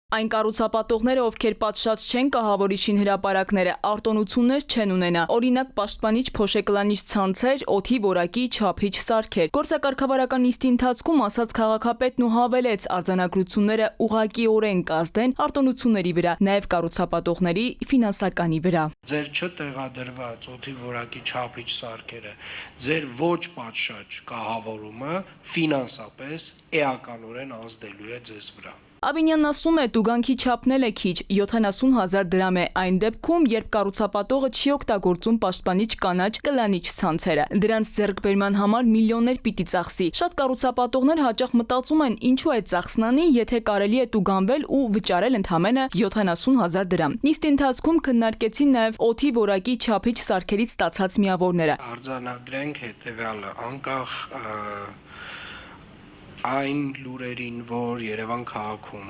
Այն կառուցապատողները, ովքեր պատշաճ չեն կահավորիչին հրապարակները, արտոնություններ չեն ունենա, օրինակ պաշտպանիչ փոշեկլանիչ ցանցեր, օդի որակի չափիչ սարքեր։ Գործակարգավարական նիստի ընթացքում ասաց քաղաքապետն ու հավելեց, արձանագրությունները ուղղակիորեն կազդեն արտոնությունների վրա, նաև կառուցապատողների ֆինանսականի վրա։ Ձեր չտեղադրված օդի որակի չափիչ սարքերը, ձեր ոչ պատշաճ կահավորումը ֆինանսապես էականորեն ազդելու է ձեզ վրա։ Աբինյանն ասում է, տուգանքի չափն էլ է քիչ, 70,000 դրամ է, այն դեպքում, երբ կառուցապատողը չի օգտագործում պաշտպանիչ կանաչ կլանիչ ցանցերը։ Դրանց ձեռքբերման համար միլիոններ պիտի ծախսի։ Շատ կառուցապատողներ հաճախ մտածում են, ինչու է ծախսնանի, եթե կարելի է տուգանվել ու վճարել ընդամենը 70,000 դրամ։ Նիստի ընթացքում քննարկեցին նաև օդի որակի չափիչ սարքերից ստացած միավորները։ Արձանագրենք հետևյալը, անկախ այն լուրերին, որ Երևան քաղաքում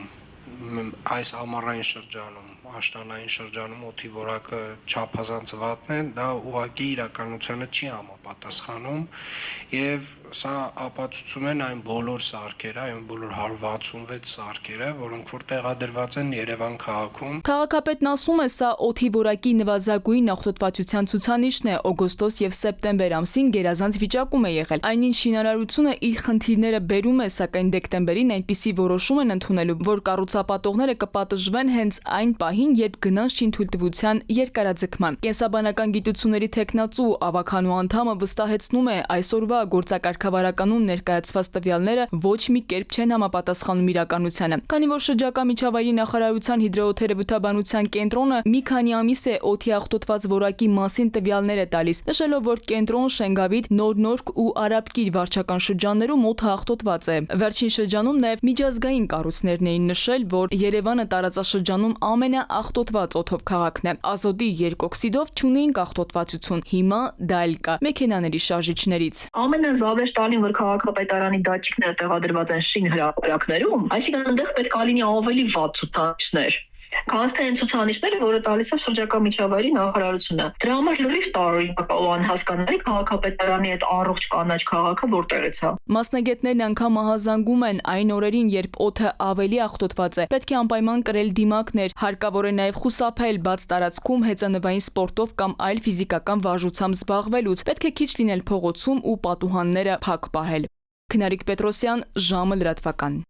այս ամառային շրջանում, աշնանային շրջանում օդի որակը չափազանցվածն է, դա ուղղակի իրականությանը չի համապատասխանում եւ սա ապացուցում են այն բոլոր սարքերը, այն բոլոր 166 սարքերը, որոնք որ տեղադրված են Երևան քաղաքում։ Քաղաքապետն ասում է, սա օդի որակի նվազագույն աղտոտվածության ցուցանիշն է, օգոստոս եւ սեպտեմբեր ամսին գերազանց վիճակում է եղել։ Այնինչ շինարարությունը իր խնդիրները բերում է, սակայն դեկտեմբերին այնպիսի որոշում են ընդունելու, որ կառուցապատողները կպատժվեն հենց այն պահին, երբ գնան շինթույլտվության երկարաձգման։ Կենսաբանական գիտությունների թեկնածու ավականու անդամը վստահեցնում է, այսօրվա գործակարգավարականում ներկայացված տվյալները ոչ մի կերպ չեն համապատասխանում իրականությանը։ Քանի որ շրջակա միջավայրի նախարարության հիդրոթերապևտաբանության կենտրոնը մի քանի ամիս է օդի աղտոտված որակի մասին տվյալներ է տալիս, նշելով, որ կենտրոն, Շենգավիթ, Նոր-Նորք ու Արաբկիր վարչական շրջաններում օդը աղտոտված է։ Վերջին շրջանում նաև միջազգային կառույցներն էին նշել, որ Երևանը տարածաշրջանում ամենաաղտոտված օդով քաղաքն է։ Ազոտի երկօքսիդով չունեինք աղտոտվածություն, հիմա դա էլ կա մեքենաների շարժիչներից։ Ամենազավեշ տալին, որ քաղաքապետարանի դատչիկները տեղադրված են շին հրապարակներում, այսինքն այնտեղ պետք է լինի ավելի վատ ցուցանիշներ, քան թե այն ցուցանիշները, որը տալիս է շրջակա միջավայրի նախարարությունը։ Դրա համար լրիվ տարօրինակ ու անհասկանալի քաղաքապետարանի այդ առողջ կանաչ քաղաքը որտեղից է։ Մասնագետներն անգամ ահազանգում են այն օրերին, երբ օդը ավելի աղտոտված է, պետք է անպայման կրել դիմակներ, հարկավոր է նաև խուսափել բաց տարածքում հեծանվային սպորտով կամ այլ ֆիզիկական վարժությամբ զբաղվելուց, պետք է քիչ լինել փողոցում ու պատուհանները փակ պահել։ Քնարիկ Պետրոսյան, ժամը լրատվական։